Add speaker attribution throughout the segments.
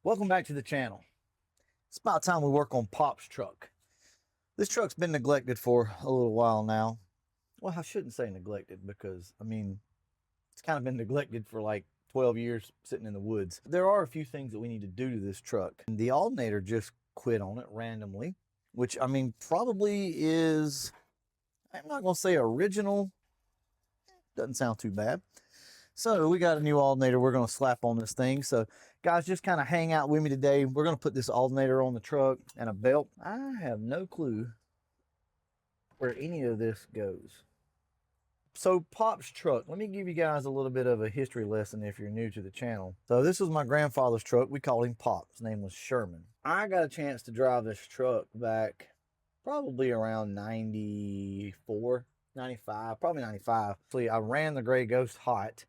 Speaker 1: Welcome back to the channel. It's about time we work on Pop's truck. This truck's been neglected for a little while now. Well, I shouldn't say neglected because, it's kind of been neglected for like 12 years sitting in the woods. There are a few things that we need to do to this truck. The alternator just quit on it randomly, which, probably is, I'm not going to say original. Doesn't sound too bad. So we got a new alternator we're going to slap on this thing. So guys, just kind of hang out with me today. We're going to put this alternator on the truck and a belt. I have no clue where any of this goes. So Pop's truck, let me give you guys a little bit of a history lesson if you're new to the channel. So this was my grandfather's truck. We called him Pop. His name was Sherman. I got a chance to drive this truck back probably around 94, 95, probably 95. So I ran the Gray Ghost hot.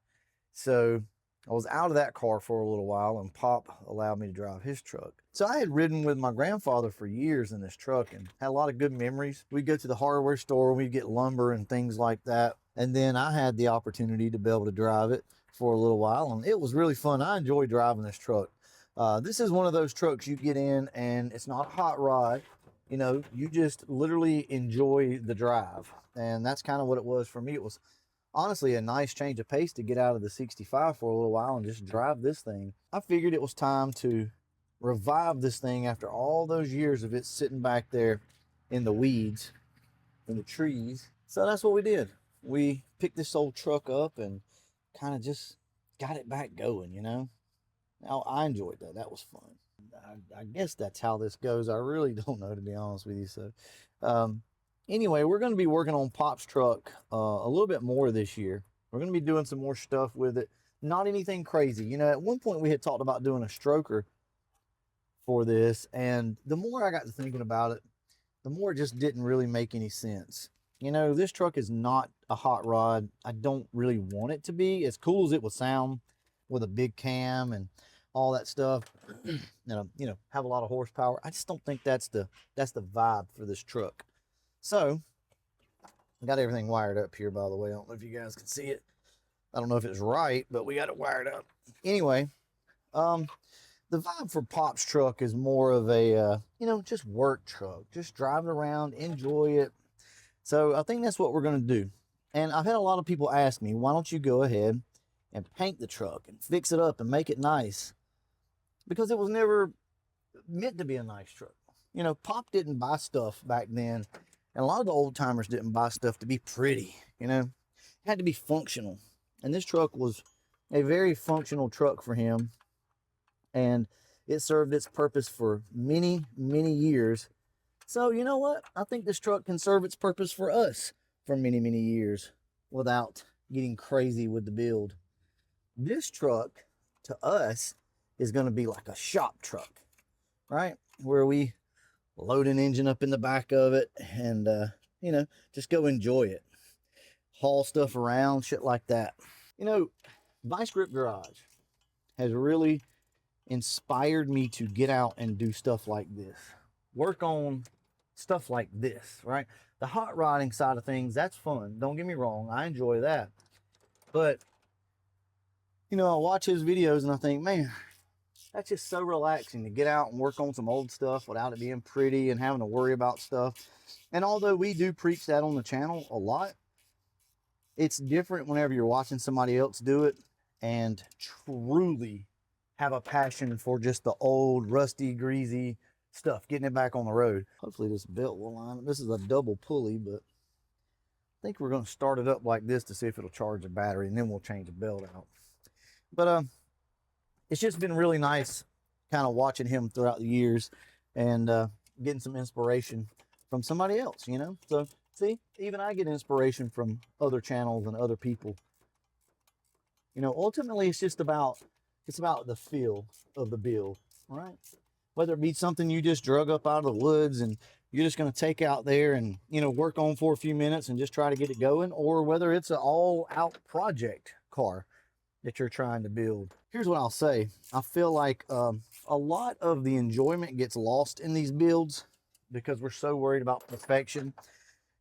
Speaker 1: So I was out of that car for a little while and Pop allowed me to drive his truck. So I had ridden with my grandfather for years in this truck and had a lot of good memories. We'd go to the hardware store, we'd get lumber and things like that. And then I had the opportunity to be able to drive it for a little while and it was really fun. I enjoyed driving this truck. This is one of those trucks you get in and it's not a hot rod. You know, you just literally enjoy the drive. And that's kind of what it was for me. It was honestly a nice change of pace to get out of the 65 for a little while and just drive this thing. I figured it was time to revive this thing after all those years of it sitting back there in the weeds, in the trees. So that's what we did. We picked this old truck up and kind of just got it back going, you know. Now I enjoyed that. That was fun. I guess that's how this goes. I really don't know, to be honest with you. So anyway, we're going to be working on Pop's truck a little bit more this year. We're going to be doing some more stuff with it. Not anything crazy. You know, at one point we had talked about doing a stroker for this. And the more I got to thinking about it, the more it just didn't really make any sense. You know, this truck is not a hot rod. I don't really want it to be. As cool as it would sound with a big cam and all that stuff, you know, have a lot of horsepower. I just don't think that's the vibe for this truck. So I got everything wired up here, by the way. I don't know if you guys can see it. I don't know if it's right, but we got it wired up. Anyway, the vibe for Pop's truck is more of a, you know, just work truck. Just drive it around, enjoy it. So I think that's what we're going to do. And I've had a lot of people ask me, why don't you go ahead and paint the truck and fix it up and make it nice? Because it was never meant to be a nice truck. You know, Pop didn't buy stuff back then. And a lot of the old timers didn't buy stuff to be pretty, you know. It had to be functional. And this truck was a very functional truck for him. And it served its purpose for many, many years. So, you know what? I think this truck can serve its purpose for us for many, many years without getting crazy with the build. This truck, to us, is going to be like a shop truck, right? Where we load an engine up in the back of it and, you know, just go enjoy it. Haul stuff around, shit like that. You know, Vice Grip Garage has really inspired me to get out and do stuff like this. Work on stuff like this, right? The hot rodding side of things, that's fun. Don't get me wrong. I enjoy that. But, you know, I watch his videos and I think, man, that's just so relaxing to get out and work on some old stuff without it being pretty and having to worry about stuff. And although we do preach that on the channel a lot, it's different whenever you're watching somebody else do it and truly have a passion for just the old, rusty, greasy stuff, getting it back on the road. Hopefully this belt will line up. This is a double pulley, but I think we're going to start it up like this to see if it'll charge the battery, and then we'll change the belt out. But it's just been really nice kind of watching him throughout the years and getting some inspiration from somebody else, you know. So see, even I get inspiration from other channels and other people. You know, ultimately it's just about, it's about the feel of the build, right? Whether it be something you just drug up out of the woods and you're just going to take out there and, you know, work on for a few minutes and just try to get it going, or whether it's an all-out project car that you're trying to build. Here's what I'll say. I feel like a lot of the enjoyment gets lost in these builds because we're so worried about perfection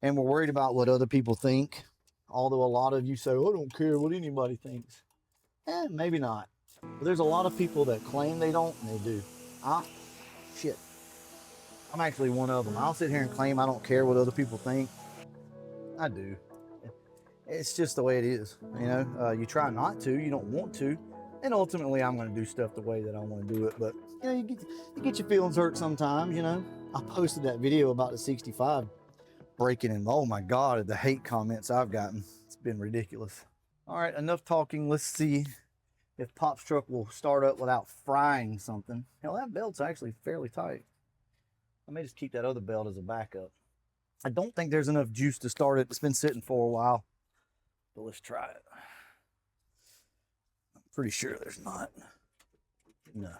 Speaker 1: and we're worried about what other people think. Although a lot of you say, oh, I don't care what anybody thinks. Maybe not. But there's a lot of people that claim they don't, and they do. Shit. I'm actually one of them. I'll sit here and claim I don't care what other people think. I do. It's just the way it is. You know, you try not to, you don't want to. And ultimately, I'm going to do stuff the way that I want to do it. But, you know, you get your feelings hurt sometimes, you know. I posted that video about the 65 breaking, and oh my God, the hate comments I've gotten. It's been ridiculous. All right, enough talking. Let's see if Pop's truck will start up without frying something. Hell, that belt's actually fairly tight. I may just keep that other belt as a backup. I don't think there's enough juice to start it. It's been sitting for a while, but let's try it. I'm pretty sure there's not. No.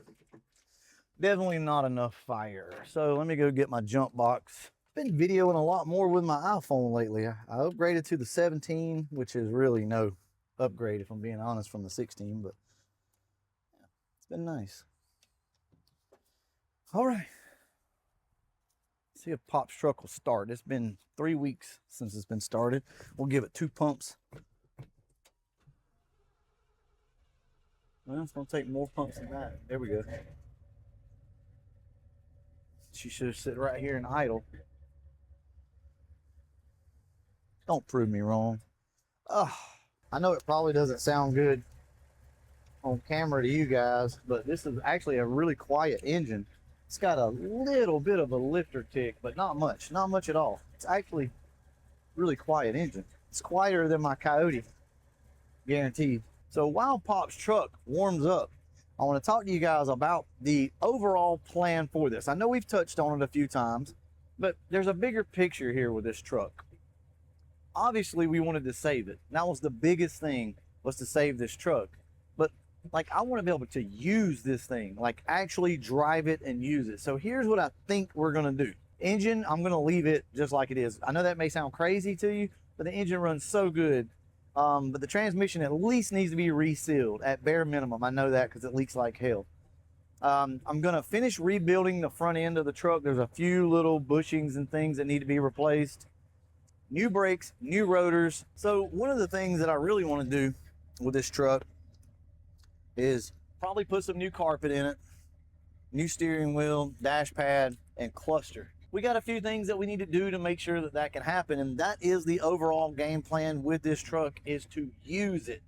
Speaker 1: Definitely not enough fire. So let me go get my jump box. Been videoing a lot more with my iPhone lately. I upgraded to the 17, which is really no upgrade if I'm being honest from the 16, but yeah, it's been nice. All right. See if Pop's truck will start. It's been 3 weeks since it's been started. We'll give it 2 pumps. Well, it's gonna take more pumps than that. There we go. She should sit right here and idle. Don't prove me wrong. I know it probably doesn't sound good on camera to you guys, but this is actually a really quiet engine. It's got a little bit of a lifter tick, but not much at all. It's actually really quiet engine. It's quieter than my Coyote, guaranteed. So while Pop's truck warms up, I want to talk to you guys about the overall plan for this. I know we've touched on it a few times, but there's a bigger picture here with this truck. Obviously, we wanted to save it. That was the biggest thing, was to save this truck. But like, I want to be able to use this thing, like actually drive it and use it. So here's what I think we're going to do. Engine, I'm going to leave it just like it is. I know that may sound crazy to you, but the engine runs so good. But the transmission at least needs to be resealed at bare minimum. I know that because it leaks like hell. I'm going to finish rebuilding the front end of the truck. There's a few little bushings and things that need to be replaced. New brakes, new rotors. So one of the things that I really want to do with this truck is probably put some new carpet in it, new steering wheel, dash pad, and cluster. We got a few things that we need to do to make sure that that can happen, and that is the overall game plan with this truck, is to use it,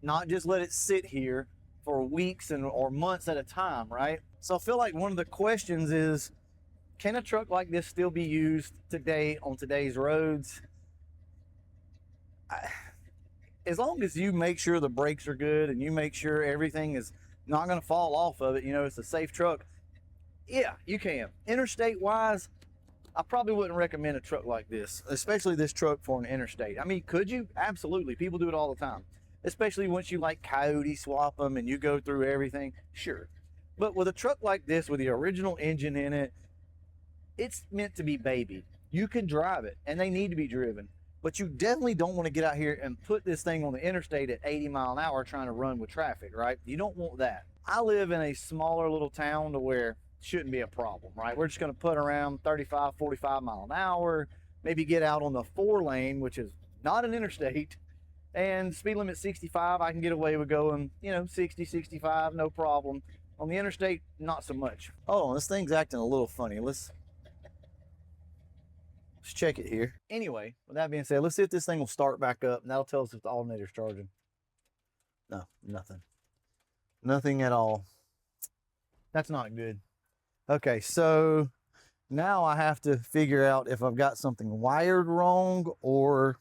Speaker 1: not just let it sit here for weeks or months at a time, right? So I feel like one of the questions is, can a truck like this still be used today on today's roads? As long as you make sure the brakes are good and you make sure everything is not going to fall off of it, you know, it's a safe truck, yeah, you can. Interstate wise, I probably wouldn't recommend a truck like this, especially this truck for an interstate. I mean, could you? Absolutely. People do it all the time, especially once you like Coyote swap them and you go through everything. Sure. But with a truck like this, with the original engine in it, it's meant to be babied. You can drive it, and they need to be driven. But you definitely don't want to get out here and put this thing on the interstate at 80 miles an hour trying to run with traffic, right? You don't want that. I live in a smaller little town to where shouldn't be a problem, right? We're just going to put around 35, 45 miles an hour, maybe get out on the 4 lane, which is not an interstate, and speed limit 65. I can get away with going, you know, 60, 65, no problem. On the interstate, not so much. Oh, this thing's acting a little funny. Let's check it here. Anyway, with that being said, let's see if this thing will start back up, and that'll tell us if the alternator's charging. No, nothing. Nothing at all. That's not good. Okay, so now I have to figure out if I've got something wired wrong or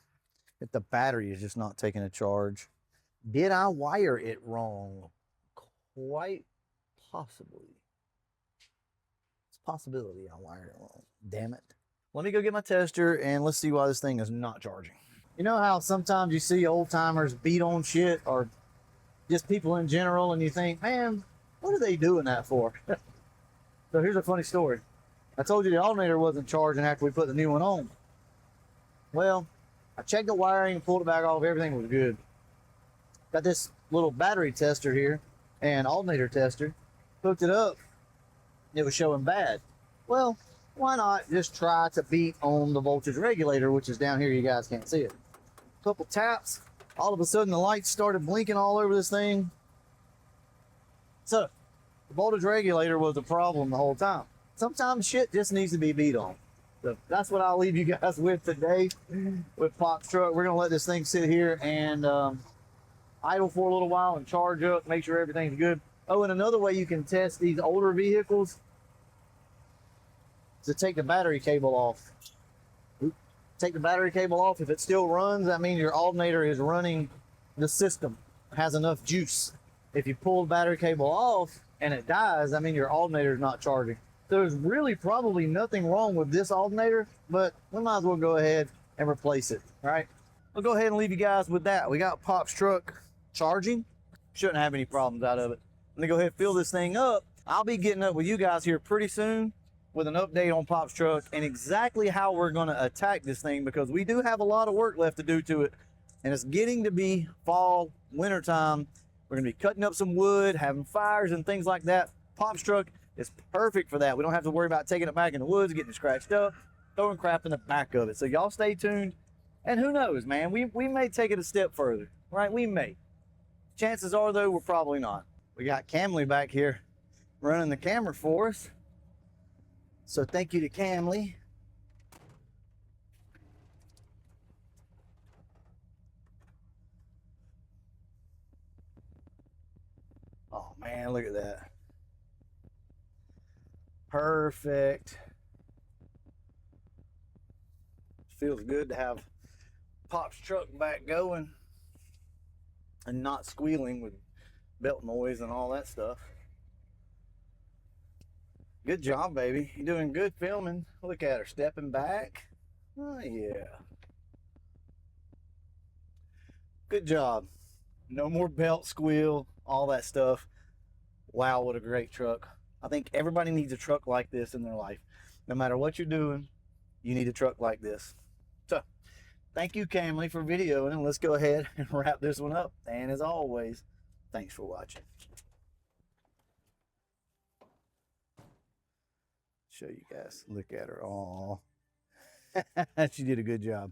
Speaker 1: if the battery is just not taking a charge. Did I wire it wrong? Quite possibly. It's a possibility I wired it wrong. Damn it. Let me go get my tester and let's see why this thing is not charging. You know how sometimes you see old timers beat on shit, or just people in general, and you think, man, what are they doing that for? So here's a funny story. I told you the alternator wasn't charging after we put the new one on. Well, I checked the wiring and pulled it back off. Everything was good. Got this little battery tester here and alternator tester. Hooked it up. It was showing bad. Well, why not just try to beat on the voltage regulator, which is down here. You guys can't see it. Couple taps. All of a sudden the lights started blinking all over this thing. So the voltage regulator was a problem the whole time. Sometimes shit just needs to be beat on. So that's what I'll leave you guys with today with Pop's truck. We're gonna let this thing sit here and idle for a little while and charge up, make sure everything's good. Oh, and another way you can test these older vehicles is to take the battery cable off. Take the battery cable off. If it still runs, that means your alternator is running the system, has enough juice. If you pull the battery cable off and it dies, that means your alternator is not charging. So there's really probably nothing wrong with this alternator, but we might as well go ahead and replace it, right? I'll go ahead and leave you guys with that. We got Pop's truck charging. Shouldn't have any problems out of it. Let me go ahead and fill this thing up. I'll be getting up with you guys here pretty soon with an update on Pop's truck and exactly how we're going to attack this thing, because we do have a lot of work left to do to it, and it's getting to be fall, winter time. We're going to be cutting up some wood, having fires and things like that. Pop's truck is perfect for that. We don't have to worry about taking it back in the woods, getting it scratched up, throwing crap in the back of it. So y'all stay tuned, and who knows, man, we may take it a step further, right? We may. Chances are, though, we're probably not. We got Camly back here running the camera for us. So thank you to Camly. Oh man, look at that. Perfect. Feels good to have Pop's truck back going and not squealing with belt noise and all that stuff. Good job, baby. You're doing good filming. Look at her stepping back. Oh, yeah. Good job. No more belt squeal, all that stuff. Wow, what a great truck. I think everybody needs a truck like this in their life. No matter what you're doing, you need a truck like this. So, thank you, Camly, for videoing, and let's go ahead and wrap this one up. And as always, thanks for watching. Show you guys. Look at her. Aw. She did a good job.